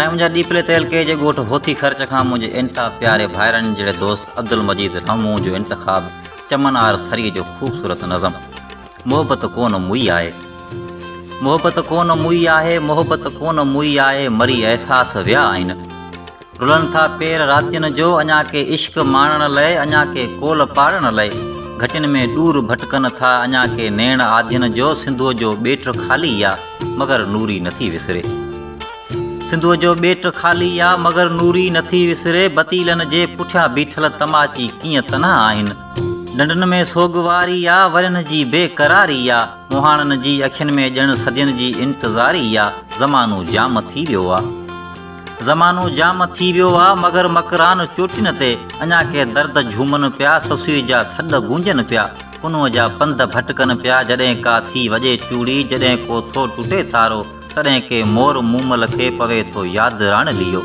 साईं मुंहिंजा डीपले तेल के जे ॻोठ होथी ख़र्च खां मुंहिंजे इंता प्यारे भाइरनि जहिड़े दोस्त अब्दुल मजीद रामू जो इंतखाब चमनआर थरीअ जो ख़ूबसूरत नज़म। मोहब्बत कोन मुई आहे, मोहब्बत कोन मुई आहे, मोहब्बत कोन मुई आहे, मरी अहसास विया आहिनि। रुलनि था पेर रातियुनि जो अञा के इश्क माणण लाइ, अञा के कोल पाड़ण लाइ। घटियुनि में ॾूर भटकनि था अञा के नेण आदियुनि जो। सिंधुअ जो ॿेट ख़ाली आहे मगर नूरी नथी विसरे, सिंधुअ जो ॿेट ख़ाली आहे मगर नूरी नथी विसरे। बतीलनि जे पुठियां बीठल तमाची कीअं तनहा आहिनि। डंडनि में सोगवारी आहे, वरनि जी बेक़रारी आहे, मुहाणनि जी अखियुनि में ॼण सदियुनि जी इंतज़ारी आहे। ज़मानो जाम थी वियो आहे, ज़मानो जाम थी वियो आहे मगर मकरान चोटियुनि ते अञा के दर्द झूमनि पिया। ससुई जा सॾ गूंजनि पिया, कुनूअ जा पंध भटकनि पिया। जॾहिं का थी वॼे चूड़ी, जॾहिं को थो टुटे तारो, तॾहिं के मोर मूमल खे पवे थो यादि राण लियो,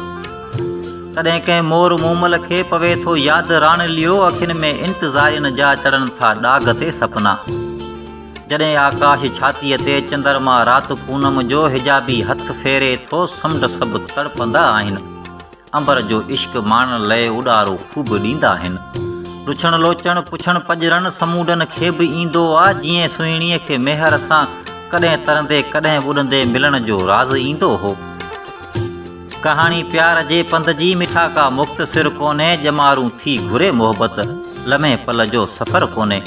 तॾहिं कंहिं मोर मूमल खे पवे थो यादि राण लियो। अखियुनि में इंतज़ारियुनि जा चढ़नि था ॾाग ते सपना, जॾहिं आकाश छातीअ ते चंद्रमा राति पूनम जो हिजाबी हथ फेरे थो। समुंड सभु तड़पंदा आहिनि, अंबर जो इश्क माणण लाइ उॾारो ख़ूब ॾींदा आहिनि। रुछण लोचण पुछण पजरण समूडनि खे बि ईंदो आहे। जीअं सुहिणीअ खे मेहर सां कॾहिं तरंदे कॾहिं उॾंदे मिलण जो राज़ ईंदो हो। कहाणी प्यार जे पंध जी मिठा का मुख़्तसिर कोन्हे, ॼमारूं थी घुरे मोहब्बत लम्हे पल जो सफ़र कोन्हे।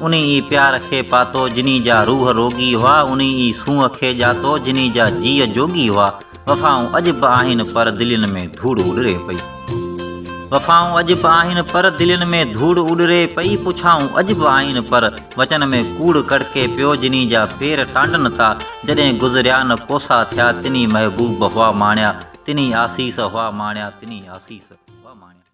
उन्ही ई प्यार खे पातो जिनी जा रूह रोगी हुआ, उन्ही ई सूंहं खे ॼातो जिनी जा जीअ जोगी हुआ। वफ़ाऊं अॼु बि आहिनि पर दिलनि में धूड़ उॾरे पई, वफ़ाऊं अॼु बि आहिनि पर दिलनि में धूड़ उॾरे पई। पुछाऊं अॼु बि आहिनि पर वचन में कूड़ कड़के पियो। जिनी जा पेर टांडनि था जॾहिं गुज़रिया न कोसा थिया। तिनी महबूब हुआ माणिया, तिनी आसीस हुआ माणिया, तिनी आसीस हुआ माणिया।